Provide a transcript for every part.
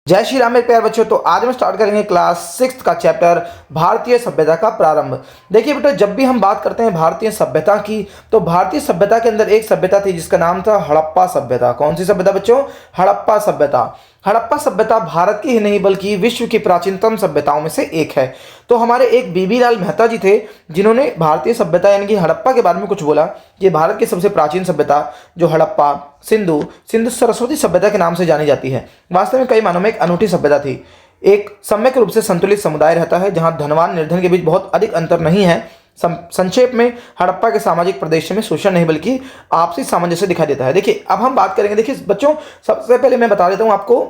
जय श्री राम मेरे प्यारे बच्चों। तो आज हम स्टार्ट करेंगे क्लास 6 का चैप्टर भारतीय सभ्यता का प्रारंभ। देखिए बेटा, जब भी हम बात करते हैं भारतीय सभ्यता की, तो भारतीय सभ्यता के अंदर एक सभ्यता थी जिसका नाम था हड़प्पा सभ्यता। कौन सी सभ्यता बच्चों? हड़प्पा सभ्यता। हड़प्पा सभ्यता भारत की ही नहीं बल्कि विश्व की प्राचीनतम सभ्यताओं में से एक है। तो हमारे एक बीबी लाल मेहता जी थे जिन्होंने भारतीय सभ्यता यानी कि हड़प्पा के बारे में कुछ बोला। ये भारत की सबसे प्राचीन सभ्यता जो हड़प्पा सिंधु सरस्वती सभ्यता के नाम से जानी जाती है, वास्तव में कई मानों में एक अनूठी सभ्यता थी। एक सम्यक रूप से संतुलित समुदाय रहता है जहां धनवान निर्धन के बीच बहुत अधिक अंतर नहीं है। संक्षेप में हड़प्पा के सामाजिक प्रदेश में शोषण नहीं बल्कि आपसी सामंजस्य दिखाई देता है। देखिए, अब हम बात करेंगे। देखिए बच्चों, सबसे पहले मैं बता देता हूं आपको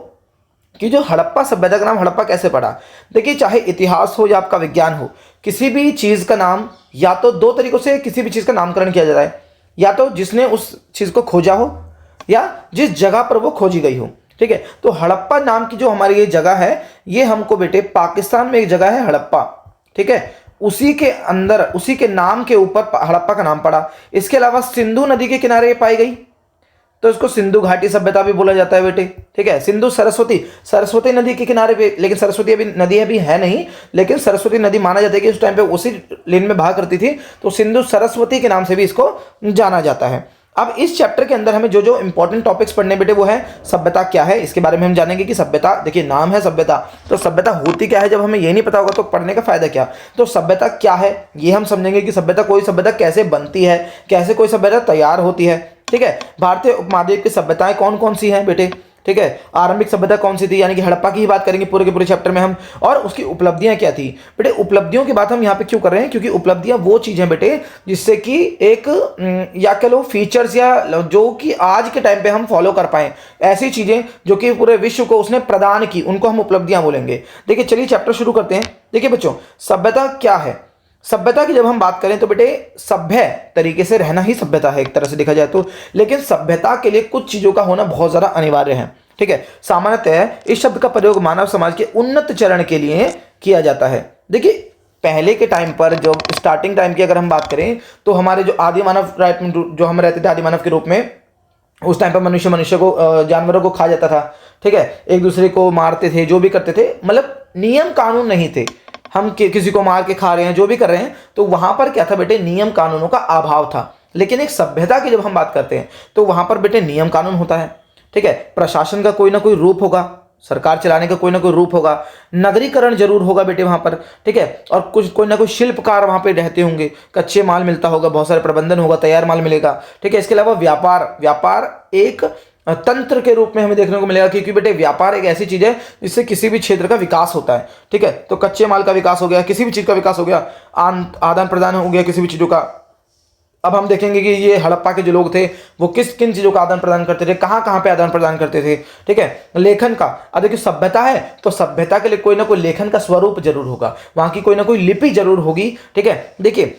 कि जो हड़प्पा सभ्यता का नाम हड़प्पा कैसे पड़ा। देखिए, चाहे इतिहास हो या आपका विज्ञान हो, किसी भी चीज का नाम या तो दो तरीकों से किसी भी चीज का नामकरण किया जाता है, या तो जिसने उस चीज को खोजा हो या जिस जगह पर वो खोजी गई हो। ठीक है, तो हड़प्पा नाम की जो हमारी ये जगह है, ये हमको बेटे पाकिस्तान में एक जगह है हड़प्पा। ठीक है, उसी के अंदर उसी के नाम के ऊपर हड़प्पा का नाम पड़ा। इसके अलावा सिंधु नदी के किनारे पाई गई तो इसको सिंधु घाटी सभ्यता भी बोला जाता है बेटे। ठीक है, सिंधु सरस्वती नदी के किनारे पे, लेकिन सरस्वती अभी नदी अभी है नहीं, लेकिन सरस्वती नदी माना जाता है कि उस टाइम पे उसी लेन में बहा करती थी, तो सिंधु सरस्वती के नाम से भी इसको जाना जाता है। अब इस चैप्टर के अंदर हमें जो जो इंपॉर्टेंट टॉपिक्स पढ़ने बेटे वो है सभ्यता क्या है, इसके बारे में हम जानेंगे कि सभ्यता, देखिए नाम है सभ्यता, तो सभ्यता होती क्या है। जब हमें ये नहीं पता होगा तो पढ़ने का फायदा क्या। तो सभ्यता क्या है ये हम समझेंगे कि कोई सभ्यता कैसे बनती है, कैसे कोई सभ्यता तैयार होती है। ठीक है, भारतीय उपमहाद्वीप की सभ्यताएं कौन कौन सी हैं बेटे। ठीक है, आरंभिक सभ्यता कौन सी थी, यानी कि हड़प्पा की ही बात करेंगे पूरे के पूरे चैप्टर में हम, और उसकी उपलब्धियां क्या थी। बेटे उपलब्धियों की बात हम यहाँ पे क्यों कर रहे हैं, क्योंकि उपलब्धियां वो चीज है बेटे जिससे कि एक या कह लो फीचर्स या जो कि आज के टाइम पे हम फॉलो कर पाए, ऐसी चीजें जो कि पूरे विश्व को उसने प्रदान की, उनको हम उपलब्धियां बोलेंगे। देखिए चलिए चैप्टर शुरू करते हैं। देखिए बच्चों, सभ्यता क्या है। सभ्यता की जब हम बात करें तो बेटे सभ्य तरीके से रहना ही सभ्यता है एक तरह से देखा जाए तो, लेकिन सभ्यता के लिए कुछ चीजों का होना बहुत ज्यादा अनिवार्य है। ठीक है, सामान्यतः इस शब्द का प्रयोग मानव समाज के उन्नत चरण के लिए किया जाता है। देखिए पहले के टाइम पर, जो स्टार्टिंग टाइम की अगर हम बात करें, तो हमारे जो आदि मानव जो हम रहते थे आदि मानव के रूप में, उस टाइम पर मनुष्य को जानवरों को खा जाता था। ठीक है, एक दूसरे को मारते थे, जो भी करते थे, मतलब नियम कानून नहीं थे। हम किसी को मार के खा रहे हैं, जो भी कर रहे हैं, तो वहां पर क्या था बेटे, नियम कानूनों का अभाव था। लेकिन एक सभ्यता की जब हम बात करते हैं तो वहां पर बेटे नियम कानून होता है। ठीक है, प्रशासन का कोई ना कोई रूप होगा, सरकार चलाने का कोई ना कोई रूप होगा, नगरीकरण जरूर होगा बेटे वहां पर। ठीक है, और कुछ कोई ना कोई शिल्पकार वहां पे रहते होंगे, कच्चे माल मिलता होगा, बहुत सारे प्रबंधन होगा, तैयार माल मिलेगा। ठीक है, इसके अलावा व्यापार एक तंत्र के रूप में हमें देखने को मिलेगा, क्योंकि बेटे व्यापार एक ऐसी चीज है जिससे किसी भी क्षेत्र का विकास होता है। ठीक है, तो कच्चे माल का विकास हो गया, किसी भी चीज का विकास हो गया, आदान प्रदान हो गया किसी भी चीजों का। अब हम देखेंगे कि ये हड़प्पा के जो लोग थे वो किन चीजों का आदान प्रदान करते थे, कहां कहां पे आदान प्रदान करते थे। ठीक है, लेखन का, अब देखिए सभ्यता है तो सभ्यता के लिए कोई ना कोई लेखन का स्वरूप जरूर होगा, वहां की कोई ना कोई लिपि जरूर होगी। ठीक है, देखिए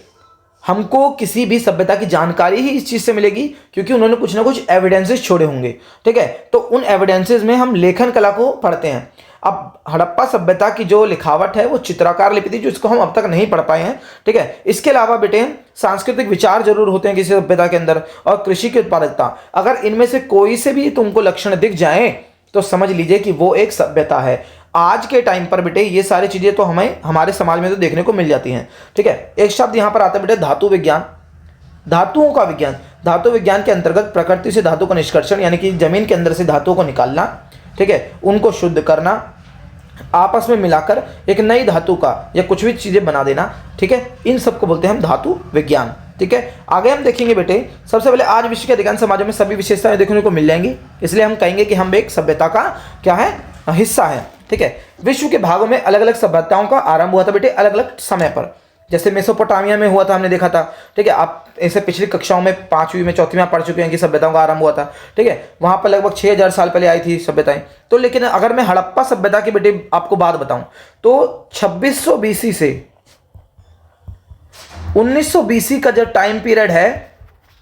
हमको किसी भी सभ्यता की जानकारी ही इस चीज से मिलेगी क्योंकि उन्होंने कुछ ना कुछ एविडेंसेस छोड़े होंगे। ठीक है, तो उन एविडेंसेस में हम लेखन कला को पढ़ते हैं। अब हड़प्पा सभ्यता की जो लिखावट है वो चित्राकार लिपि थी, जिसको हम अब तक नहीं पढ़ पाए हैं। ठीक है, इसके अलावा बेटे सांस्कृतिक विचार जरूर होते हैं किसी सभ्यता के अंदर, और कृषि की उत्पादकता। अगर इनमें से कोई से भी तुमको लक्षण दिख जाए तो समझ लीजिए कि वो एक सभ्यता है। आज के टाइम पर बेटे ये सारी चीजें तो हमें हमारे समाज में तो देखने को मिल जाती हैं। ठीक है, एक शब्द यहां पर आता है बेटे धातु विज्ञान, धातुओं का विज्ञान। धातु विज्ञान के अंतर्गत प्रकृति से धातु का निष्कर्षण, यानी कि जमीन के अंदर से धातुओं को निकालना, ठीक है, उनको शुद्ध करना, आपस में मिलाकर एक नई धातु का या कुछ भी चीजें बना देना। ठीक है, इन सबको बोलते हैं हम धातु विज्ञान। ठीक है, आगे हम देखेंगे बेटे, सबसे पहले आज विश्व के अधिकांश समाजों में सभी विशेषताएं देखने को मिल जाएंगी, इसलिए हम कहेंगे कि हम एक सभ्यता का क्या है, हिस्सा है। ठीक है, विश्व के भागों में अलग अलग सभ्यताओं का आरंभ हुआ था बेटे अलग अलग समय पर। जैसे मेसोपोटामिया में हुआ था, हमने देखा था। ठीक है, आप ऐसे पिछली कक्षाओं में 5वीं में 4वीं में पढ़ चुके हैं कि सभ्यताओं का आरंभ हुआ था। ठीक है, वहां पर लगभग 6000 साल पहले आई थी सभ्यताएं। तो लेकिन अगर मैं हड़प्पा सभ्यता की बेटे आपको बात बताऊं तो 2600 बीसी से 1900 बीसी का जो टाइम पीरियड है,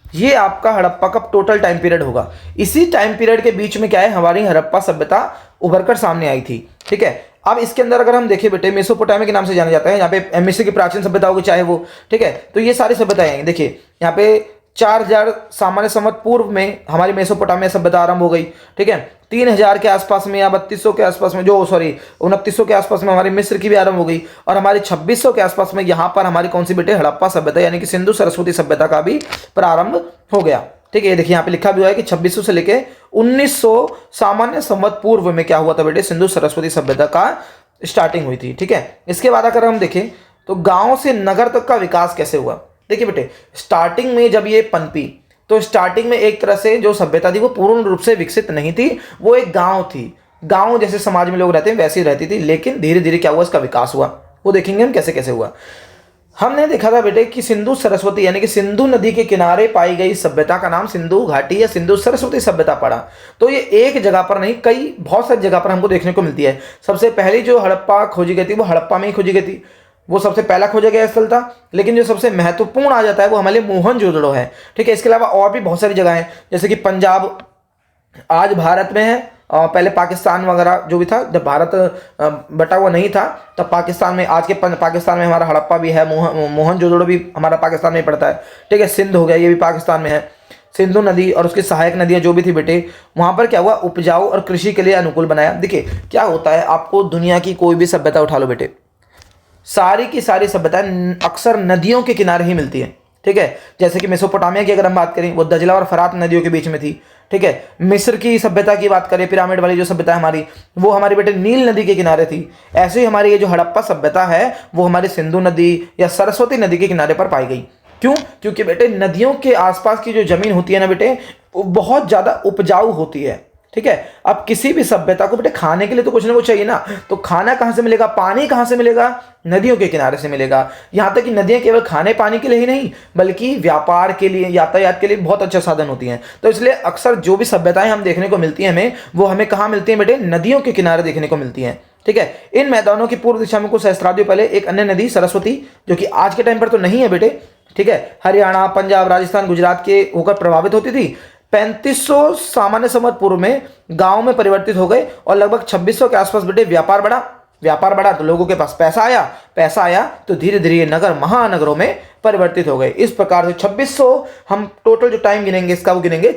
ये आपका हड़प्पा का टोटल टाइम पीरियड होगा। इसी टाइम पीरियड के बीच में क्या है, हमारी हड़प्पा सभ्यता उभरकर सामने आई थी। ठीक है, अब इसके अंदर अगर हम देखें बेटे, मेसोपोटामिया के नाम से जाना जाता है, यहाँ पे मिस्र की प्राचीन सभ्यता होगी चाहे वो। ठीक है, तो ये सारी सभ्यताएं आएंगी। देखिए यहाँ पे 4000 सामान्य संवत पूर्व में हमारी मेसोपोटामिया सभ्यता आरंभ हो गई। ठीक है, 3000 के आसपास में या 3200 के आसपास में, जो सॉरी 2900 के आसपास में हमारी मिस्र की भी आरंभ हो गई। और हमारी 2600 के आसपास में यहाँ पर हमारी कौन सी बेटे, हड़प्पा सभ्यता यानी कि सिंधु सरस्वती सभ्यता का भी प्रारंभ हो गया। ठीक है, ये देखिए यहाँ पे लिखा भी हुआ है कि 2600 से लेके 1900 सामान्य संवत पूर्व में क्या हुआ था बेटे, सिंधु सरस्वती सभ्यता का स्टार्टिंग हुई थी। ठीक है, इसके बाद अगर हम देखें तो गांव से नगर तक का विकास कैसे हुआ। देखिए बेटे, स्टार्टिंग में जब ये पनपी तो स्टार्टिंग में एक तरह से जो सभ्यता थी वो पूर्ण रूप से विकसित नहीं थी, वो एक गांव थी, गांव जैसे समाज में लोग रहते हैं वैसे ही रहती थी। लेकिन धीरे धीरे क्या हुआ, इसका विकास हुआ, वो देखेंगे हम कैसे कैसे हुआ। हमने देखा था बेटे कि सिंधु सरस्वती यानी कि सिंधु नदी के किनारे पाई गई सभ्यता का नाम सिंधु घाटी या सिंधु सरस्वती सभ्यता पड़ा। तो ये एक जगह पर नहीं, कई बहुत सारी जगह पर हमको देखने को मिलती है। सबसे पहली जो हड़प्पा खोजी गई थी वो हड़प्पा में ही खोजी गई थी, वो सबसे पहला खोजा गया स्थल था। लेकिन जो सबसे महत्वपूर्ण आ जाता है वो हमारे मोहनजोदड़ो है। ठीक है, इसके अलावा और भी बहुत सारी जगह हैं, जैसे कि पंजाब आज भारत में है, और पहले पाकिस्तान वगैरह जो भी था, जब भारत बटा हुआ नहीं था तब पाकिस्तान में, आज के पाकिस्तान में हमारा हड़प्पा भी है, मोहनजोदड़ो भी हमारा पाकिस्तान में ही पड़ता है। ठीक है, सिंध हो गया, ये भी पाकिस्तान में है। सिंधु नदी और उसकी सहायक नदियां जो भी थी बेटे, वहां पर क्या हुआ, उपजाऊ और कृषि के लिए अनुकूल बनाया। देखिए क्या होता है, आपको दुनिया की कोई भी सभ्यता उठा लो बेटे, सारी की सारी सभ्यताएं अक्सर नदियों के किनारे ही मिलती हैं। ठीक है, जैसे कि मेसोपोटामिया की अगर हम बात करें वो दजला और फरात नदियों के बीच में थी। ठीक है, मिस्र की सभ्यता की बात करें, पिरामिड वाली जो सभ्यता हमारी, वो हमारी बेटे नील नदी के किनारे थी। ऐसे ही हमारी ये जो हड़प्पा सभ्यता है वो हमारी सिंधु नदी या सरस्वती नदी के किनारे पर पाई गई। क्यों? क्योंकि बेटे नदियों के आसपास की जो जमीन होती है ना बेटे, वो बहुत ज्यादा उपजाऊ होती है। ठीक है, अब किसी भी सभ्यता को बेटे खाने के लिए तो कुछ ना कुछ चाहिए ना, तो खाना कहां से मिलेगा, पानी कहां से मिलेगा, नदियों के किनारे से मिलेगा। यहां तक कि नदियां केवल खाने पानी के लिए ही नहीं बल्कि व्यापार के लिए, यातायात के लिए बहुत अच्छा साधन होती हैं। तो इसलिए अक्सर जो भी सभ्यताएं हम देखने को मिलती हैं हमें, वो हमें कहां मिलती हैं बेटे, नदियों के किनारे देखने को मिलती हैं। ठीक है, इन मैदानों की पूर्व दिशा में कुछ सहस्त्राब्दियों पहले एक अन्य नदी सरस्वती, जो कि आज के टाइम पर तो नहीं है बेटे, ठीक है, हरियाणा, पंजाब, राजस्थान, गुजरात के होकर प्रभावित होती थी। 3500 सामान्य संवत पूर्व में गांव में परिवर्तित हो गए और लगभग 2600 के आसपास बेटे व्यापार बढ़ा तो लोगों के पास पैसा आया तो धीरे धीरे ये नगर महानगरों में परिवर्तित हो गए। इस प्रकार से 2600 हम टोटल जो टाइम गिनेंगे इसका वो गिनेंगे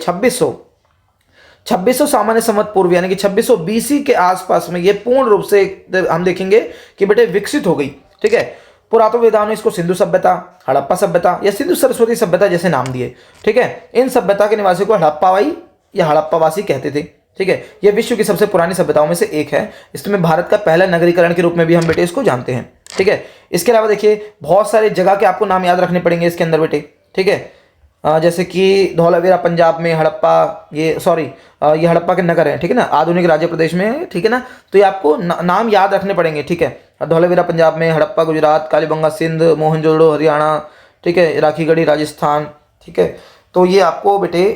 2600 सामान्य संवत पूर्व यानी कि 2600 बीसी के आसपास में ये पूर्ण रूप से हम देखेंगे कि बेटे विकसित हो गई। ठीक है, पुरातत्वविदाओं ने इसको सिंधु सभ्यता, हड़प्पा सभ्यता या सिंधु सरस्वती सभ्यता जैसे नाम दिए। ठीक है, इन सभ्यता के निवासियों को हड़प्पावाई या हड़प्पावासी कहते थे। ठीक है, यह विश्व की सबसे पुरानी सभ्यताओं में से एक है। इसमें भारत का पहला नगरीकरण के रूप में भी हम बेटे इसको जानते हैं। ठीक है, इसके अलावा देखिए बहुत सारे जगह के आपको नाम याद रखने पड़ेंगे इसके अंदर बेटे। ठीक है, जैसे कि धौलावीरा पंजाब में, हड़प्पा ये हड़प्पा के नगर हैं। ठीक है ना, आधुनिक राज्य प्रदेश में है। ठीक है ना, तो ये आपको नाम याद रखने पड़ेंगे। ठीक है, धौलावीरा पंजाब में, हड़प्पा गुजरात, कालीबंगा सिंध, मोहनजोदड़ो हरियाणा, ठीक है, राखीगढ़ी राजस्थान। ठीक है, तो ये आपको बेटे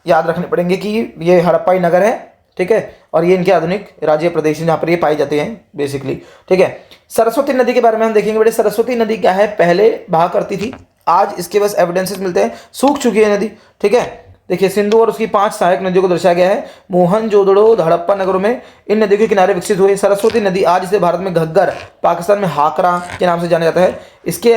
याद रखने पड़ेंगे कि ये हड़प्पाई नगर है। ठीक है, और ये इनके आधुनिक राज्य प्रदेश जहाँ पर ये पाए जाते हैं बेसिकली। ठीक है, सरस्वती नदी के बारे में हम देखेंगे बेटे। सरस्वती नदी क्या है, पहले बहा करती थी, आज इसके बस एविडेंसेस मिलते हैं, सूख चुकी है नदी। ठीक है, देखिए सिंधु और उसकी 5 सहायक नदियों को दर्शाया गया है। मोहनजोदड़ो हड़प्पा नगरों में इन नदियों के किनारे विकसित हुए। सरस्वती नदी आज इसे भारत में घग्गर, पाकिस्तान में हाकरा के नाम से जाना जाता है। इसके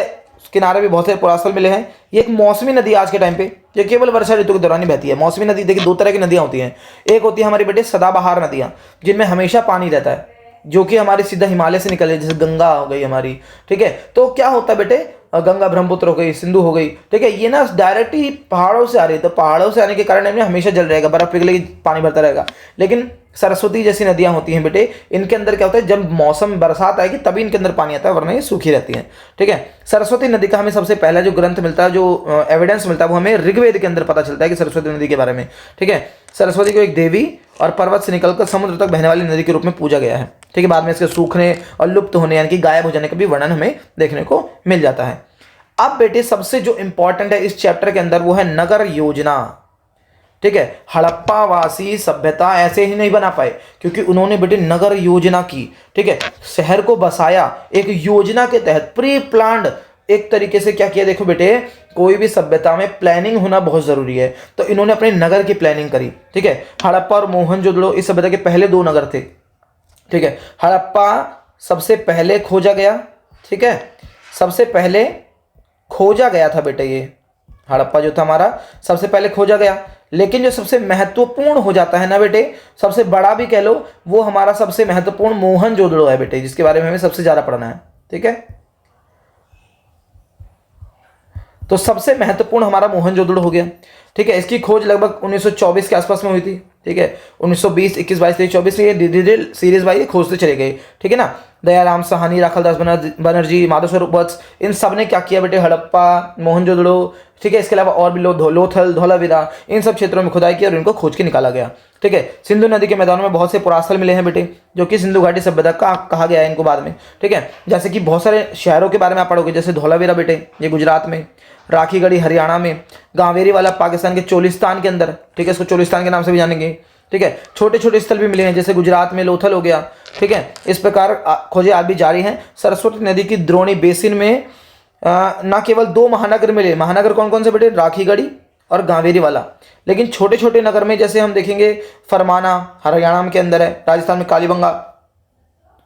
किनारे भी बहुत से पुरास्थल मिले हैं। ये एक मौसमी नदी आज के टाइम पे, ये केवल वर्षा ऋतु के दौरान ही बहती है। मौसमी नदी देखिए 2 तरह की नदियां होती हैं। एक होती है हमारी बेटे सदाबहार नदियां, जिनमें हमेशा पानी रहता है, जो कि हमारे सीधा हिमालय से निकल, जैसे गंगा हो गई हमारी। ठीक है, तो क्या होता है बेटे, गंगा ब्रह्मपुत्र हो गई, सिंधु हो गई। ठीक है, ये ना डायरेक्ट ही पहाड़ों से आ रही है, तो पहाड़ों से आने के कारण इनमें हमेशा जल रहेगा, बर्फ पिघलेगी, पानी भरता रहेगा। लेकिन सरस्वती जैसी नदियां होती हैं बेटे, इनके अंदर क्या होता है, जब मौसम बरसात आएगी तभी इनके अंदर पानी आता है, वरना ये सूखी रहती हैं। ठीक है, सरस्वती नदी का हमें सबसे पहला जो ग्रंथ मिलता है, जो एविडेंस मिलता है, वो हमें ऋग्वेद के अंदर पता चलता है कि सरस्वती नदी के बारे में। ठीक है, सरस्वती को एक देवी और पर्वत से निकलकर समुद्र तक बहने वाली नदी के रूप में पूजा गया है। ठीक है, बाद में इसके सूखने और लुप्त होने यानी कि गायब हो जाने का भी वर्णन हमें देखने को मिल जाता है। अब बेटे सबसे जो इंपॉर्टेंट है इस चैप्टर के अंदर वो है नगर योजना। ठीक है, हड़प्पावासी सभ्यता ऐसे ही नहीं बना पाए, क्योंकि उन्होंने बेटे नगर योजना की। ठीक है, शहर को बसाया एक योजना के तहत, प्री प्लान्ड एक तरीके से क्या किया। देखो बेटे, कोई भी सभ्यता में प्लानिंग होना बहुत जरूरी है, तो इन्होंने अपने नगर की प्लानिंग करी। ठीक है, हड़प्पा और मोहनजोदड़ो इस सभ्यता के पहले 2 नगर थे। ठीक है, हड़प्पा सबसे पहले खोजा गया। ठीक है, सबसे पहले खोजा गया था बेटे ये, हड़प्पा जो था हमारा सबसे पहले खोजा गया, लेकिन जो सबसे महत्वपूर्ण हो जाता है ना बेटे, सबसे बड़ा भी कह लो, वो हमारा सबसे महत्वपूर्ण मोहनजोदड़ो है बेटे, जिसके बारे में हमें सबसे ज्यादा पढ़ना है। ठीक है, तो सबसे महत्वपूर्ण हमारा मोहनजोदड़ो हो गया। ठीक है, इसकी खोज लगभग 1924 के आसपास में हुई थी। ठीक है, 1920, 21, 22, 23, 24 ये धीरे धीरे सीरीज वाइज खोजते चले गए। ठीक है ना, दयाराम साहनी, राखलदास बनर्जी, माधव स्वरूप वत्स, इन सब ने क्या किया बेटे, हड़प्पा, मोहनजोदड़ो, ठीक है, इसके अलावा और भी लोथल, धौलावीरा, इन सब क्षेत्रों में खुदाई की और इनको खोज के निकाला गया। ठीक है, सिंधु नदी के मैदानों में बहुत से पुरास्थल मिले हैं बेटे, जो कि सिंधु घाटी सभ्यता का कहा गया है इनको बाद में। ठीक है, जैसे कि बहुत सारे शहरों के बारे में आप पढ़ोगे, जैसे धौलावीरा बेटे ये गुजरात में, राखीगढ़ी हरियाणा में, गांवेरी वाला पाकिस्तान के चोलिस्तान के अंदर। ठीक है, इसको चोलिस्तान के नाम से भी जानेंगे। ठीक है, छोटे छोटे स्थल भी मिले हैं, जैसे गुजरात में लोथल हो गया। ठीक है, इस प्रकार खोजें आज भी जारी हैं। सरस्वती नदी की द्रोणी बेसिन में न केवल 2 महानगर मिले, महानगर कौन कौन से बेटे, राखीगढ़ी और गांवेरी वाला, लेकिन छोटे छोटे नगर में जैसे हम देखेंगे फरमाना हरियाणा के अंदर है, राजस्थान में कालीबंगा।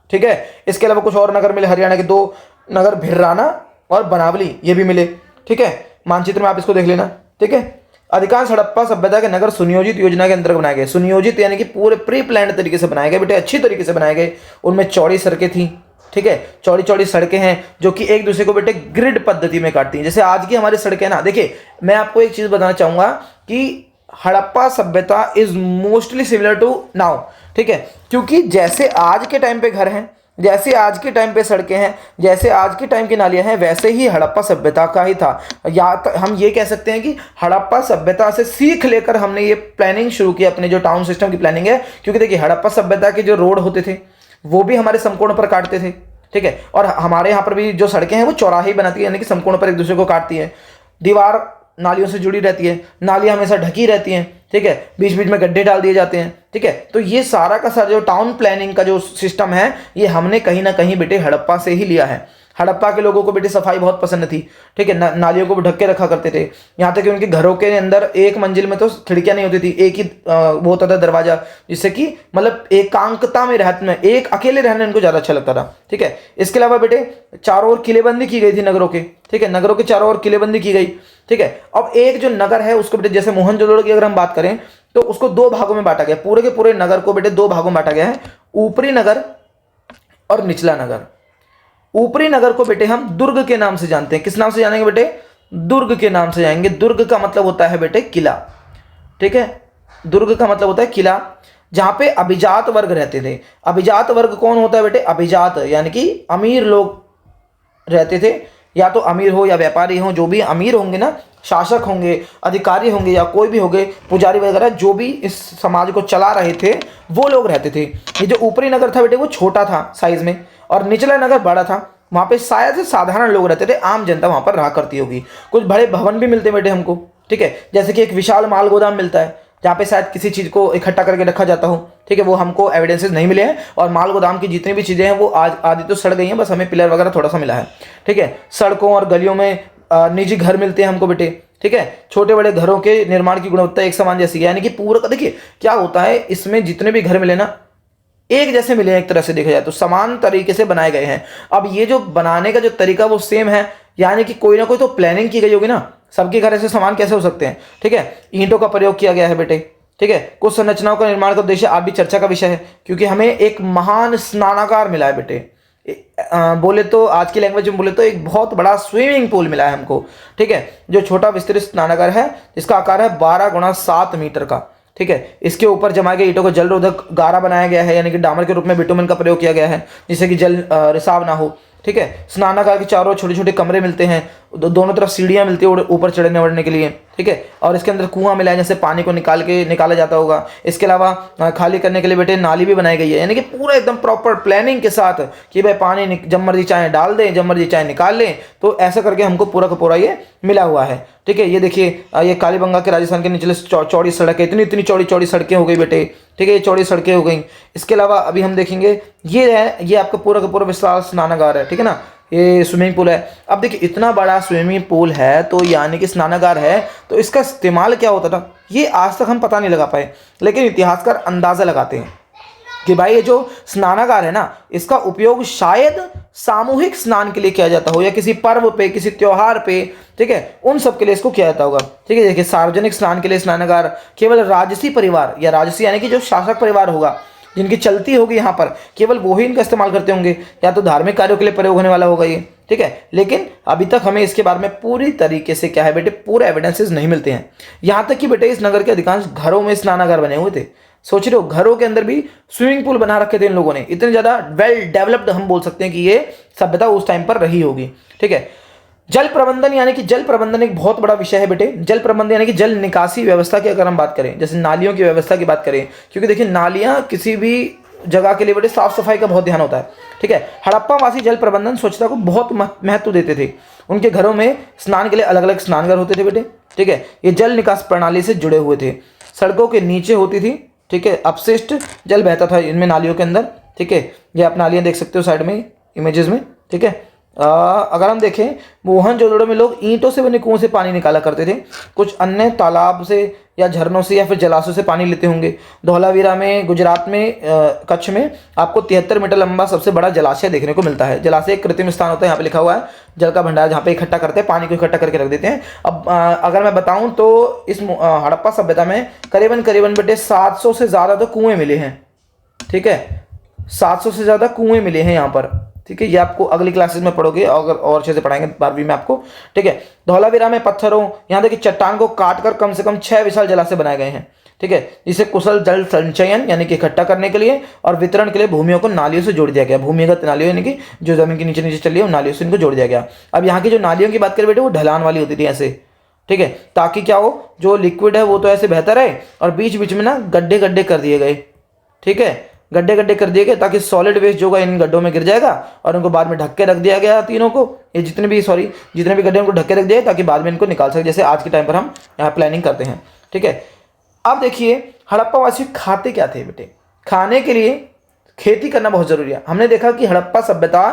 ठीक है, इसके अलावा कुछ और नगर मिले, हरियाणा के 2 नगर भिर्राना और बनावली, ये भी मिले। ठीक है, मानचित्र में आप इसको देख लेना। ठीक है, अधिकांश हड़प्पा सभ्यता के नगर सुनियोजित योजना के अंदर बनाए गए। सुनियोजित यानी कि पूरे प्री प्लान्ड तरीके से बनाए गए बेटे, अच्छी तरीके से बनाए गए। उनमें चौड़ी सड़कें थी। ठीक है, चौड़ी चौड़ी सड़कें हैं जो कि एक दूसरे को बेटे ग्रिड पद्धति में काटती हैं, जैसे आज की हमारी सड़कें ना। देखिए, मैं आपको एक चीज बताना चाहूंगा कि हड़प्पा सभ्यता is mostly similar to now. ठीक है, क्योंकि जैसे आज के टाइम पे घर हैं, जैसे आज के टाइम पे सड़कें हैं, जैसे आज के टाइम की नालियां हैं, वैसे ही हड़प्पा सभ्यता का ही था। या हम ये कह सकते हैं कि हड़प्पा सभ्यता से सीख लेकर हमने ये प्लानिंग शुरू की, अपने जो टाउन सिस्टम की प्लानिंग है। क्योंकि देखिए, हड़प्पा सभ्यता के जो रोड होते थे वो भी हमारे समकोण पर काटते थे। ठीक है, और हमारे यहाँ पर भी जो सड़कें हैं वो चौराहे बनाती है, यानी कि समकोण पर एक दूसरे को काटती है। दीवार नालियों से जुड़ी रहती है, नालियां हमेशा ढकी रहती हैं। ठीक है, बीच बीच में गड्ढे डाल दिए जाते हैं। ठीक है, तो ये सारा का सारा जो टाउन प्लानिंग का जो सिस्टम है, ये हमने कहीं ना कहीं बेटे हड़प्पा से ही लिया है। हड़प्पा के लोगों को बेटे सफाई बहुत पसंद थी। ठीक है, नालियों को ढक के रखा करते थे। यहाँ तक कि उनके घरों के अंदर एक मंजिल में तो खिड़कियां नहीं होती थी, एक ही वो होता था दरवाजा, जिससे कि मतलब एकांकता में रहने, एक अकेले रहने उनको ज्यादा अच्छा लगता था। ठीक है, इसके अलावा बेटे चारों ओर किलेबंदी की गई थी नगरों के। ठीक है, नगरों के चारों ओर किलेबंदी की गई। ठीक है, अब एक जो नगर है उसको बेटे, जैसे मोहनजोदड़ो की अगर हम बात करें तो उसको 2 भागों में बांटा गया। पूरे के पूरे नगर को बेटे 2 भागों में बांटा गया है, ऊपरी नगर और निचला नगर। ऊपरी नगर को बेटे हम दुर्ग के नाम से जानते हैं। किस नाम से जानेंगे बेटे, दुर्ग के नाम से जाएंगे। दुर्ग का मतलब होता है बेटे किला। ठीक है, दुर्ग का मतलब होता है किला, जहां पे अभिजात वर्ग रहते थे। अभिजात वर्ग कौन होता है बेटे, अभिजात यानी कि अमीर लोग रहते थे, या तो अमीर हो या व्यापारी हो, जो भी अमीर होंगे ना, शासक होंगे, अधिकारी होंगे या कोई भी होंगे, पुजारी वगैरह, जो भी इस समाज को चला रहे थे वो लोग रहते थे। ये जो ऊपरी नगर था बेटे वो छोटा था साइज में, और निचला नगर बड़ा था। वहां पे शायद से साधारण लोग रहते थे, आम जनता वहां पर रहा करती होगी। कुछ बड़े भवन भी मिलते बेटे हमको। ठीक है, जैसे कि एक विशाल माल गोदाम मिलता है, जहाँ पे शायद किसी चीज को इकट्ठा करके रखा जाता हो। ठीक है, वो हमको एविडेंसेस नहीं मिले हैं, और माल गोदाम की जितनी भी चीजें हैं वो आज आदि तो सड़ गई हैं, बस हमें पिलर वगैरह थोड़ा सा मिला है। ठीक है, सड़कों और गलियों में निजी घर मिलते हैं हमको बेटे। ठीक है, छोटे बड़े घरों के निर्माण की गुणवत्ता एक समान जैसी है, यानी कि पूरा, देखिए क्या होता है इसमें, जितने भी घर मिले ना एक जैसे मिले हैं, एक तरह से देखा जाए तो समान तरीके से बनाए गए हैं। अब ये जो बनाने का जो तरीका वो सेम है, यानी कि कोई ना कोई तो प्लानिंग की गई होगी ना, सबके घर ऐसे समान कैसे हो सकते हैं। ठीक है, ईंटों का प्रयोग किया गया है बेटे। ठीक है, कुछ संरचनाओं का निर्माण का उद्देश्य आज भी चर्चा का विषय है, क्योंकि हमें एक महान स्नानागार मिला है बेटे। बोले तो आज की लैंग्वेज में बोले तो एक बहुत बड़ा स्विमिंग पूल मिला है हमको। ठीक है, जो छोटा विस्तृत स्नानागार है, जिसका आकार है 12x7 मीटर का। ठीक है, इसके ऊपर जमाए गए ईंटों को जल रोधक गारा बनाया गया है, यानी कि डामर के रूप में बिटुमेन का प्रयोग किया गया है, जिससे कि जल रिसाव ना हो। ठीक है, स्नानागार के चारों छोटे छोटे कमरे मिलते हैं, दोनों तरफ सीढ़ियां मिलती है ऊपर चढ़ने बढ़ने के लिए। ठीक है, और इसके अंदर कुआं मिला है, जैसे पानी को निकाला जाता होगा। इसके अलावा खाली करने के लिए बेटे नाली भी बनाई गई है, यानी कि पूरा एकदम प्रॉपर प्लानिंग के साथ कि भाई पानी जब मर्जी चाहे डाल दें, जब मर्जी चाहे निकाल लें। तो ऐसा करके हमको पूरा का पूरा ये मिला हुआ है। ठीक है, ये देखिए, ये कालीबंगा के राजस्थान के निचले चौड़ी सड़क है, इतनी इतनी चौड़ी चौड़ी सड़कें हो गई बेटे। ठीक है, ये चौड़ी सड़कें हो गई। इसके अलावा अभी हम देखेंगे ये है, ये आपका पूरा का पूरा विशाल स्नानागार है। ठीक है ना, ये स्विमिंग पूल है। अब देखिए, इतना बड़ा स्विमिंग पूल है तो यानी कि स्नानागार है, तो इसका इस्तेमाल क्या होता था ये आज तक हम पता नहीं लगा पाए, लेकिन इतिहासकार अंदाजा लगाते हैं। कि भाई ये जो स्नानागार है ना, इसका उपयोग शायद सामूहिक स्नान के लिए किया जाता हो, या किसी पर्व पे, किसी त्योहार पे, ठीक है, उन सब के लिए इसको किया जाता होगा। ठीक है, देखिए सार्वजनिक स्नान के लिए स्नानागार केवल राजसी परिवार, या राजसी यानी कि जो शासक परिवार होगा, जिनकी चलती होगी यहाँ पर, केवल वो ही इनका इस्तेमाल करते होंगे, या तो धार्मिक कार्यों के लिए प्रयोग होने वाला होगा ये। ठीक है, लेकिन अभी तक हमें इसके बारे में पूरी तरीके से क्या है बेटे, पूरे एविडेंसेस नहीं मिलते हैं। यहाँ तक कि बेटे इस नगर के अधिकांश घरों में स्नानागार बने हुए थे। सोच रहे हो, घरों के अंदर भी स्विमिंग पूल बना रखे थे इन लोगों ने। इतने ज़्यादा वेल डेवलप्ड हम बोल सकते हैं कि ये सभ्यता उस टाइम पर रही होगी। ठीक है, जल प्रबंधन यानी कि जल प्रबंधन एक बहुत बड़ा विषय है बेटे। जल प्रबंधन यानी कि जल निकासी व्यवस्था की अगर हम बात करें, जैसे नालियों की व्यवस्था की बात करें, क्योंकि देखिए नालियाँ किसी भी जगह के लिए बेटे साफ सफाई का बहुत ध्यान होता है। ठीक है, हड़प्पा वासी जल प्रबंधन स्वच्छता को बहुत महत्व देते थे। उनके घरों में स्नान के लिए अलग अलग स्नानघर होते थे बेटे। ठीक है, ये जल निकास प्रणाली से जुड़े हुए थे। सड़कों के नीचे होती थी, ठीक है, अपशिष्ट जल बहता था इनमें, नालियों के अंदर। ठीक है, ये आप नालियाँ देख सकते हो साइड में इमेजेस में। ठीक है, अगर हम देखें, मोहनजोदड़ो में लोग ईंटों से बने कुओं से पानी निकाला करते थे। कुछ अन्य तालाब से या झरनों से या फिर जलाशयों से पानी लेते होंगे। धौलावीरा में, गुजरात में, कच्छ में आपको 73 मीटर लंबा सबसे बड़ा जलाशय देखने को मिलता है। जलाशय एक कृत्रिम स्थान होता है, यहाँ पे लिखा हुआ है जल का भंडार, जहाँ पे इकट्ठा करते हैं, पानी को इकट्ठा करके रख देते हैं। अब अगर मैं बताऊं तो इस हड़प्पा सभ्यता में करीबन करीबन बेटे 700 से ज़्यादा तो कुएँ मिले हैं। ठीक है, 700 से ज़्यादा कुएँ मिले हैं यहाँ पर। ठीक है, ये आपको अगली क्लासेस में पढ़ोगे, अगर और अच्छे से पढ़ाएंगे 12वीं में आपको। ठीक है, धौलावीरा में पत्थरों, यहाँ देखिए चट्टान को काटकर कम से कम 6 विशाल जलाशय बनाए गए हैं। ठीक है, जिसे कुशल जल संचयन यानी कि इकट्ठा करने के लिए और वितरण के लिए भूमियों को नालियों से जोड़ दिया गया। भूमिगत नालियों यानी कि जो जमीन के नीचे नीचे चल रही है उन नालियों से इनको जोड़ दिया गया। अब यहाँ की जो नालियों की बात करें बेटे, वो ढलान वाली होती थी ऐसे। ठीक है, ताकि क्या हो, जो लिक्विड है वो तो ऐसे बेहतर है, और बीच बीच में ना गड्ढे गड्ढे कर दिए गए। ठीक है, गड्ढे गड्ढे कर दिए गए ताकि सॉलिड वेस्ट जो होगा इन गड्ढों में गिर जाएगा, और उनको बाद में ढक के रख दिया गया तीनों को। ये जितने भी गड्ढे उनको ढक के रख दिए ताकि बाद में इनको निकाल सके, जैसे आज के टाइम पर हम यहाँ प्लानिंग करते हैं। ठीक है, अब देखिए हड़प्पा वासी खाते क्या थे बेटे। खाने के लिए खेती करना बहुत जरूरी है। हमने देखा कि हड़प्पा सभ्यता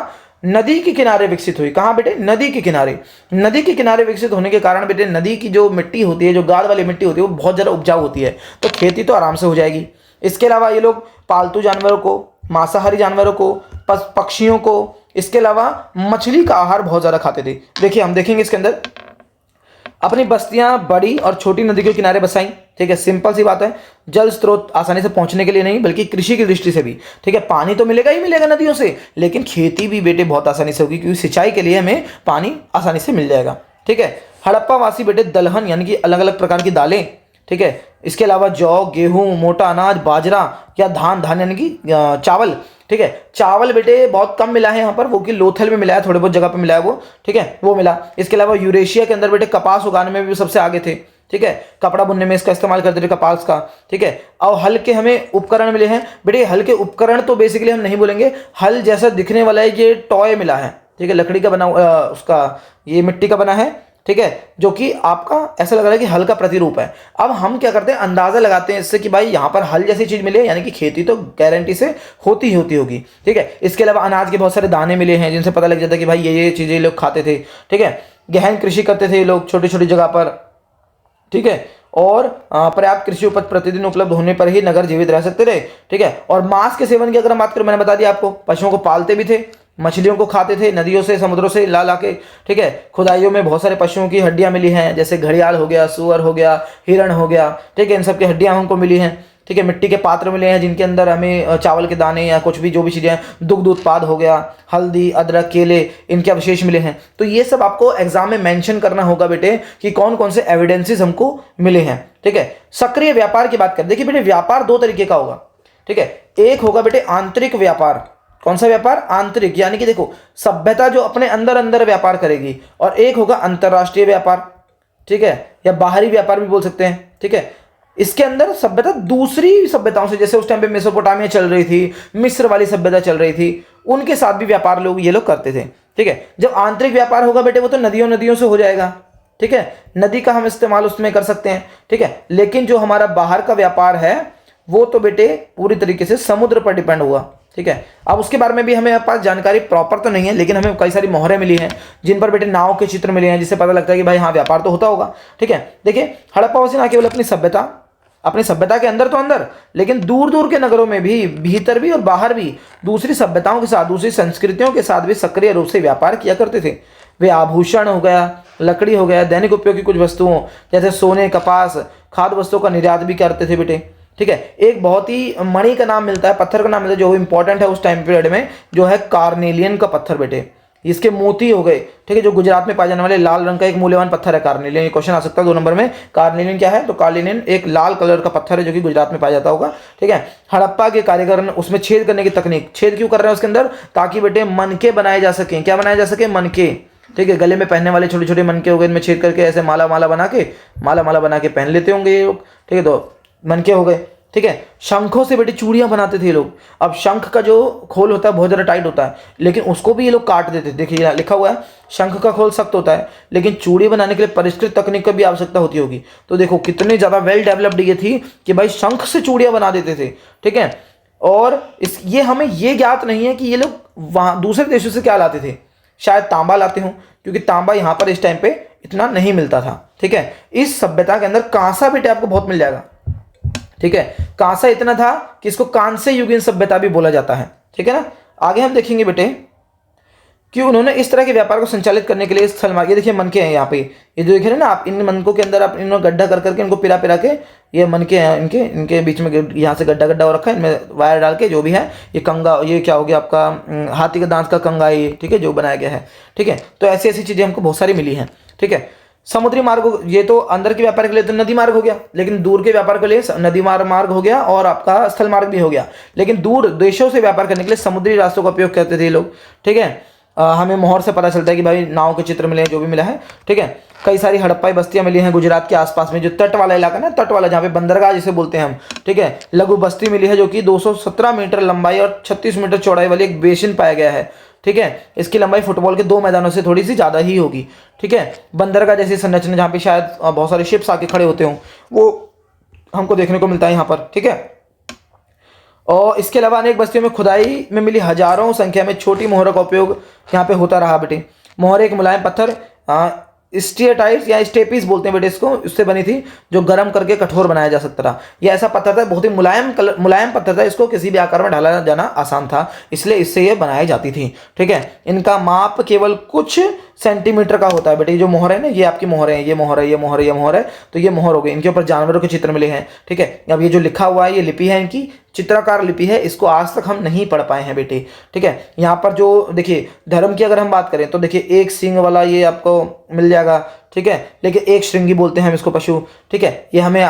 नदी के किनारे विकसित हुई। कहाँ बेटे? नदी के किनारे। नदी के किनारे विकसित होने के कारण बेटे नदी की जो मिट्टी होती है, जो गाद वाली मिट्टी होती है, वो बहुत ज़्यादा उपजाऊ होती है, तो खेती तो आराम से हो जाएगी। इसके अलावा ये लोग पालतू जानवरों को, मांसाहारी जानवरों को, पक्षियों को, इसके अलावा मछली का आहार बहुत ज़्यादा खाते थे। देखिए हम देखेंगे इसके अंदर, अपनी बस्तियां बड़ी और छोटी नदी के किनारे बसाई। ठीक है, सिंपल सी बात है, जल स्रोत आसानी से पहुंचने के लिए नहीं बल्कि कृषि की दृष्टि से भी। ठीक है, पानी तो मिलेगा ही मिलेगा नदियों से, लेकिन खेती भी बेटे बहुत आसानी से होगी, क्योंकि सिंचाई के लिए हमें पानी आसानी से मिल जाएगा। ठीक है, हड़प्पा वासी बेटे दलहन यानी कि अलग अलग प्रकार की दालें, ठीक है, इसके अलावा जौ, गेहूं, मोटा अनाज, बाजरा या धान यानी कि चावल। ठीक है, चावल बेटे बहुत कम मिला है यहाँ पर, वो कि लोथल में मिला है, थोड़े बहुत जगह पे मिला है वो। ठीक है, वो मिला। इसके अलावा यूरेशिया के अंदर बेटे कपास उगाने में भी सबसे आगे थे। ठीक है, कपड़ा बुनने में इसका इस्तेमाल करते थे, कपास का। ठीक है, और हल के हमें उपकरण मिले हैं बेटे। हल के उपकरण तो बेसिकली हम नहीं बोलेंगे, हल जैसा दिखने वाला है ये टॉय मिला है। ठीक है, लकड़ी का बना, उसका ये मिट्टी का बना है। ठीक है, जो कि आपका ऐसा लग रहा है कि हल का प्रतिरूप है। अब हम क्या करते हैं, अंदाजा लगाते हैं इससे कि भाई यहाँ पर हल जैसी चीज मिली है, यानी कि खेती तो गारंटी से होती ही होगी। ठीक है, इसके अलावा अनाज के बहुत सारे दाने मिले हैं, जिनसे पता लग जाता है कि भाई ये चीजें लोग खाते थे। ठीक है, गहन कृषि करते थे लोग छोटी छोटी जगह पर। ठीक है, और पर्याप्त कृषि उपज प्रतिदिन उपलब्ध होने पर ही नगर जीवित रह सकते थे। ठीक है, और मांस के सेवन की अगर हम बात करें, मैंने बता दिया आपको, पशुओं को पालते भी थे, मछलियों को खाते थे नदियों से, समुद्रों से ला के। ठीक है, खुदाइयों में बहुत सारे पशुओं की हड्डियां मिली हैं, जैसे घड़ियाल हो गया, सुअर हो गया, हिरण हो गया। ठीक है, इन सब की हड्डियां हमको मिली हैं। ठीक है, मिट्टी के पात्र मिले हैं जिनके अंदर हमें चावल के दाने या कुछ भी जो भी चीज़ें हैं, दुग्ध उत्पाद हो गया, हल्दी, अदरक, केले, इनके अवशेष मिले हैं। तो ये सब आपको एग्जाम में मेंशन करना होगा बेटे कि कौन कौन से एविडेंसेस हमको मिले हैं। ठीक है, सक्रिय व्यापार की बात करें, देखिए बेटे व्यापार दो तरीके का होगा। ठीक है, एक होगा बेटे आंतरिक व्यापार। कौन सा व्यापार? आंतरिक, यानी कि देखो सभ्यता जो अपने अंदर अंदर व्यापार करेगी, और एक होगा अंतरराष्ट्रीय व्यापार। ठीक है, या बाहरी व्यापार भी बोल सकते हैं। ठीक है, इसके अंदर सभ्यता दूसरी सभ्यताओं से, जैसे उस टाइम पे मेसोपोटामिया चल रही थी, मिस्र वाली सभ्यता चल रही थी, उनके साथ भी व्यापार ये लोग करते थे। ठीक है, जब आंतरिक व्यापार होगा बेटे, वो तो नदियों से हो जाएगा। ठीक है, नदी का हम इस्तेमाल उसमें कर सकते हैं। ठीक है, लेकिन जो हमारा बाहर का व्यापार है वो तो बेटे पूरी तरीके से समुद्र पर डिपेंड हुआ। ठीक है, अब उसके बारे में भी हमें पास जानकारी प्रॉपर तो नहीं है, लेकिन हमें कई सारी मोहरें मिली हैं जिन पर बेटे नाव के चित्र मिले हैं, जिससे पता लगता है कि भाई हाँ व्यापार तो होता होगा। ठीक है, देखिए हड़प्पा वासी ना केवल अपनी सभ्यता, अपनी सभ्यता के अंदर तो अंदर, लेकिन दूर दूर के नगरों में भी, भीतर भी और बाहर भी दूसरी सभ्यताओं के साथ, दूसरी संस्कृतियों के साथ भी सक्रिय रूप से व्यापार किया करते थे। वे आभूषण हो गया, लकड़ी हो गया, दैनिक उपयोग की कुछ वस्तुओं जैसे सोने, कपास, खाद्य वस्तुओं का निर्यात भी करते थे बेटे। ठीक है, एक बहुत ही मणि का नाम मिलता है, पत्थर का नाम मिलता है जो इंपॉर्टेंट है उस टाइम पीरियड में, जो है कार्नेलियन का पत्थर बेटे। इसके मोती हो गए, ठीक है, जो गुजरात में पाए जाने वाले लाल रंग का एक मूल्यवान पत्थर है कार्नेलियन। ये क्वेश्चन आ सकता है 2 नंबर में। कार्नेलियन क्या है? तो कार्नेलियन एक लाल कलर का पत्थर है जो कि गुजरात में पाया जाता होगा। ठीक है, हड़प्पा के कारीगर उसमें छेद करने की तकनीक, छेद क्यों कर रहे हैं उसके अंदर? ताकि बेटे मनके बनाए जा सकें। क्या बनाए जा सके? मनके। ठीक है, गले में पहनने वाले छोटे छोटे मनके हो गए, इनमें छेद करके ऐसे माला माला बना के पहन लेते होंगे ये लोग। ठीक है, तो मनके हो गए। ठीक है, शंखों से बेटे चूड़ियां बनाते थे ये लोग। अब शंख का जो खोल होता है बहुत ज़्यादा टाइट होता है, लेकिन उसको भी ये लोग काट देते थे। देखिए यहाँ लिखा हुआ है, शंख का खोल सख्त होता है, लेकिन चूड़ी बनाने के लिए परिष्कृत तकनीक की भी आवश्यकता होती होगी। तो देखो कितनी ज़्यादा वेल डेवलप्ड ये थी कि भाई शंख से चूड़ियां बना देते थे। ठीक है, और ये हमें ये ज्ञात नहीं है कि ये लोग वहाँ दूसरे देशों से क्या लाते थे। शायद तांबा लाते हों, क्योंकि तांबा यहाँ पर इस टाइम पे इतना नहीं मिलता था। ठीक है, इस सभ्यता के अंदर कांसा बेटे आपको बहुत मिल जाएगा। ठीक है, कांसा इतना था कि इसको कांस्य युगीन सभ्यता भी बोला जाता है। ठीक है ना, आगे हम देखेंगे बेटे कि उन्होंने इस तरह के व्यापार को संचालित करने के लिए स्थल मार्ग, ये देखिए मनके हैं यहाँ पे, ये जो देख रहे हैं ना आप, इन मनकों के अंदर आप इन्होंने गड्ढा कर करके इनको पिरा पिरा के, ये मनके हैं इनके बीच में यहाँ से गड्ढा गड्ढा हो रखा है, इनमें वायर डाल के जो भी है, ये कंगा, ये क्या हो गया आपका हाथी का दांत का कंगा, ये ठीक है जो बनाया गया है। ठीक है, तो ऐसी ऐसी चीज़ें हमको बहुत सारी मिली हैं। ठीक है, समुद्री मार्ग, ये तो अंदर के व्यापार के लिए तो नदी मार्ग हो गया, लेकिन दूर के व्यापार के लिए नदी मार्ग हो गया और आपका स्थल मार्ग भी हो गया। लेकिन दूर देशों से व्यापार करने के लिए समुद्री रास्तों का उपयोग करते थे लोग। ठीक है, हमें मोहर से पता चलता है कि भाई नाव के चित्र मिले हैं, जो भी मिला है। ठीक है, कई सारी हड़प्पाई बस्तियां मिली हैं गुजरात के आसपास में, जो तट वाला इलाका ना, तट वाला जहाँ पे बंदरगाह जिसे बोलते हैं हम। ठीक है, लघु बस्ती मिली है जो कि 217 मीटर लंबाई और 36 मीटर चौड़ाई वाली एक बेसिन पाया गया है। ठीक है, इसकी लंबाई फुटबॉल के 2 मैदानों से थोड़ी सी ज़्यादा ही होगी। ठीक है, बंदरगाह जैसी संरचना जहाँ पे शायद बहुत सारे शिप्स आके खड़े होते हों, वो हमको देखने को मिलता है यहाँ पर। ठीक है, और इसके अलावा अनेक बस्तियों में खुदाई में मिली हजारों संख्या में छोटी मोहरों का उपयोग यहाँ पे होता रहा बेटे। मोहर एक मुलायम पत्थर, स्टीएटाइट्स या स्टेपीज बोलते हैं बेटे इसको, उससे बनी थी, जो गर्म करके कठोर बनाया जा सकता था। यह ऐसा पत्थर था, बहुत ही मुलायम पत्थर था, इसको किसी भी आकार में ढाला जाना आसान था, इसलिए इससे ये बनाई जाती थी। ठीक है, इनका माप केवल कुछ सेंटीमीटर का होता है बेटे। जो मोहर है ना, ये आपकी मोहर है, ये मोहर है, ये मोहर है, ये मोहर है, तो ये मोहर हो गई। इनके ऊपर जानवरों के चित्र मिले हैं। ठीक है, अब ये जो लिखा हुआ है ये लिपि है इनकी, चित्राकार लिपि है, इसको आज तक हम नहीं पढ़ पाए हैं बेटे। ठीक है, यहाँ पर जो देखिए धर्म की अगर हम बात करें तो देखिए एक सींग वाला ये आपको मिल जाएगा। ठीक है, लेकिन एक श्रृंगी बोलते हैं हम इसको, पशु। ठीक है, ये हमें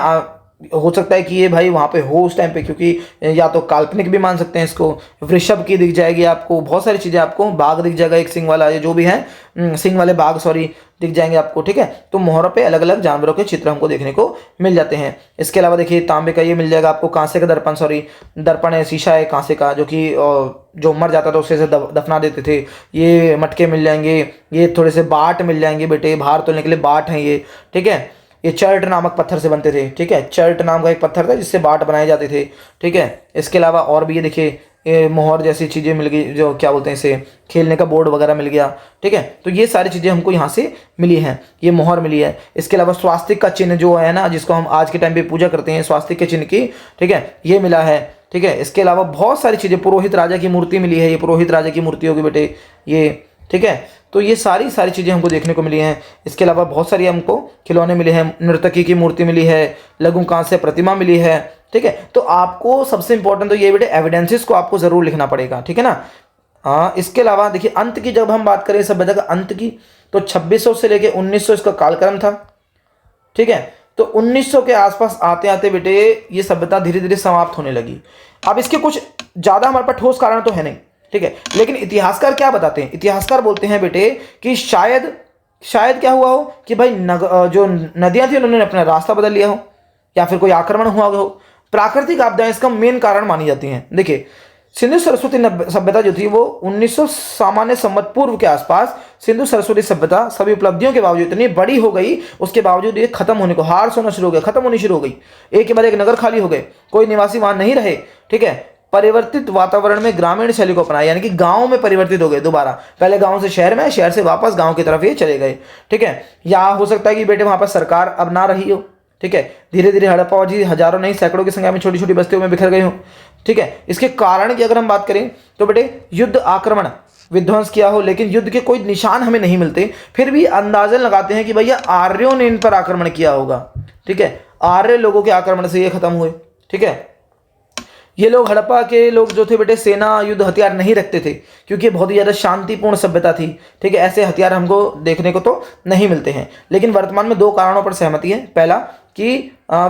हो सकता है कि ये भाई वहाँ पे हो उस टाइम पे, क्योंकि या तो काल्पनिक भी मान सकते हैं इसको। वृषभ की दिख जाएगी आपको, बहुत सारी चीज़ें आपको, बाघ दिख जाएगा एक सिंग वाला, ये जो भी है सिंग वाले बाघ सॉरी दिख जाएंगे आपको। ठीक है, तो मोहरों पे अलग अलग जानवरों के चित्र हमको देखने को मिल जाते हैं। इसके अलावा देखिए तांबे का ये मिल जाएगा आपको, कांसे का दर्पण, सॉरी दर्पण है, शीशा है कांसे का, जो कि जो मर जाता था उससे दफना देते थे। ये मटके मिल जाएंगे, ये थोड़े से बाट मिल जाएंगे बेटे, भार तोलने के लिए बाट हैं ये। ठीक है, ये चर्ट नामक पत्थर से बनते थे। ठीक है, चर्ट नाम का एक पत्थर था जिससे बाट बनाए जाते थे। ठीक है, इसके अलावा और भी ये देखिए ये मोहर जैसी चीज़ें मिल गई, जो क्या बोलते हैं इसे, खेलने का बोर्ड वगैरह मिल गया। ठीक है, तो ये सारी चीज़ें हमको यहाँ से मिली हैं, ये मोहर मिली है। इसके अलावा स्वास्तिक का चिन्ह जो है ना, जिसको हम आज के टाइम पे पूजा करते हैं, स्वास्तिक के चिन्ह की, ठीक है, ये मिला है। ठीक है, इसके अलावा बहुत सारी चीज़ें, पुरोहित राजा की मूर्ति मिली है, ये पुरोहित राजा की मूर्ति होगी बेटे ये। ठीक है, तो ये सारी चीज़ें हमको देखने को मिली हैं। इसके अलावा बहुत सारी हमको खिलौने मिले हैं, नर्तकी की मूर्ति मिली है, लघु कांस्य प्रतिमा मिली है। ठीक है, तो आपको सबसे इंपॉर्टेंट तो ये बेटे एविडेंसेस को आपको ज़रूर लिखना पड़ेगा। ठीक है ना, हाँ। इसके अलावा देखिए अंत की जब हम बात करें सभ्यता का अंत की, तो 2600 से लेके 1900 इसका कालक्रम था। ठीक है, तो 1900 के आसपास आते आते बेटे ये सभ्यता धीरे धीरे समाप्त होने लगी। अब इसके कुछ ज़्यादा हमारे पास ठोस कारण तो है नहीं। ठीक है, लेकिन इतिहासकार क्या बताते हैं, इतिहासकार बोलते हैं बेटे कि शायद क्या हुआ हो कि भाई जो नदियां थी उन्होंने अपना रास्ता बदल लिया हो, या फिर कोई आक्रमण हुआ हो। प्राकृतिक आपदाएं इसका मेन कारण मानी जाती हैं। देखिए सिंधु सरस्वती सभ्यता जो थी वो 1900 सामान्य संवत पूर्व के आसपास सिंधु सरस्वती सभ्यता सभी उपलब्धियों के बावजूद इतनी बड़ी हो गई, उसके बावजूद ये खत्म होने को, हार होना शुरू हो गया, खत्म होनी शुरू हो गई। एक के बाद एक नगर खाली हो गए, कोई निवासी वहां नहीं रहे। ठीक है, परिवर्तित वातावरण में ग्रामीण शैली को अपनाया, यानी कि गांव में परिवर्तित हो गए दोबारा। पहले गांव से शहर में, शहर से वापस गांव की तरफ ये चले गए। ठीक है, या हो सकता है कि बेटे वहां पर सरकार अब ना रही हो, ठीक है। धीरे धीरे हड़प्पावासी हजारों नहीं सैकड़ों की संख्या में छोटी छोटी बस्तियों में बिखर गई हूँ, ठीक है। इसके कारण की अगर हम बात करें तो बेटे युद्ध, आक्रमण, विध्वंस किया हो, लेकिन युद्ध के कोई निशान हमें नहीं मिलते, फिर भी अंदाजन लगाते हैं कि भैया आर्यों ने इन पर आक्रमण किया होगा, ठीक है। आर्य लोगों के आक्रमण से ये खत्म हुए, ठीक है। ये लोग, हड़प्पा के लोग जो थे बेटे, सेना युद्ध हथियार नहीं रखते थे क्योंकि बहुत ही ज़्यादा शांतिपूर्ण सभ्यता थी, ठीक है। ऐसे हथियार हमको देखने को तो नहीं मिलते हैं। लेकिन वर्तमान में दो कारणों पर सहमति है। पहला कि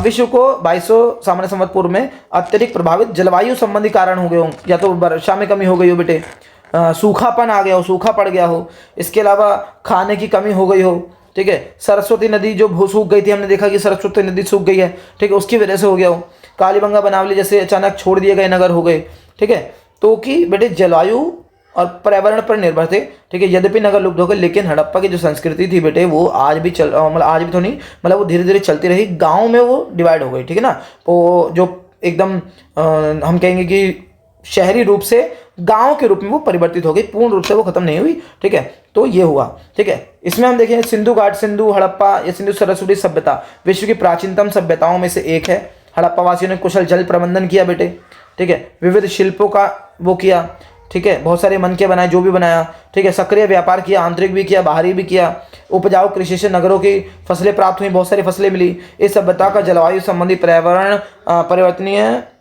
विश्व को 2200 सामान्य संवत पूर्व में अत्यधिक प्रभावित जलवायु संबंधी कारण हो गए हों, या तो वर्षा में कमी हो गई हो बेटे, सूखापन आ गया हो, सूखा पड़ गया हो, इसके अलावा खाने की कमी हो गई हो, ठीक है। सरस्वती नदी जो सूख गई थी, हमने देखा कि सरस्वती नदी सूख गई है, ठीक है, उसकी वजह से हो गया हो। कालीबंगा, बनावली जैसे अचानक छोड़ दिए गए नगर हो गए, ठीक है। तो कि बेटे जलवायु और पर्यावरण पर निर्भर थे, ठीक है। यद्यपि नगर लुप्त हो गए, लेकिन हड़प्पा की जो संस्कृति थी बेटे वो आज भी मतलब आज भी तो नहीं, मतलब वो धीरे धीरे चलती रही। गाँव में वो डिवाइड हो गई, ठीक है ना। वो जो एकदम हम कहेंगे कि शहरी रूप से गांव के रूप में वो परिवर्तित हो गई, पूर्ण रूप से वो खत्म नहीं हुई, ठीक है। तो ये हुआ, ठीक है। इसमें हम देखें सिंधु घाट, सिंधु हड़प्पा या सिंधु सरस्वती सभ्यता विश्व की प्राचीनतम सभ्यताओं में से एक है। हड़प्पा वासियों ने कुशल जल प्रबंधन किया बेटे, ठीक है। विविध शिल्पों का वो किया, ठीक है। बहुत सारे मनके बनाए, जो भी बनाया, ठीक है। सक्रिय व्यापार किया, आंतरिक भी किया, बाहरी भी किया। उपजाऊ कृषि से नगरों की फसलें प्राप्त हुई, बहुत सारी फसलें मिली। इस सभ्यता का जलवायु संबंधी पर्यावरण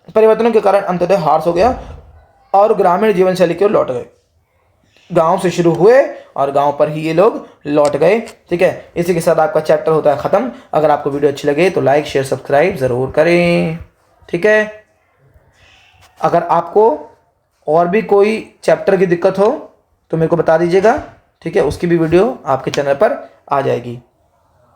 परिवर्तनों के कारण अंततः ह्रास हो गया और ग्रामीण जीवन शैली की ओर लौट गए। गांव से शुरू हुए और गांव पर ही ये लोग लौट गए, ठीक है। इसी के साथ आपका चैप्टर होता है खत्म। अगर आपको वीडियो अच्छी लगे तो लाइक, शेयर, सब्सक्राइब जरूर करें, ठीक है। अगर आपको और भी कोई चैप्टर की दिक्कत हो तो मेरे को बता दीजिएगा, ठीक है। उसकी भी वीडियो आपके चैनल पर आ जाएगी।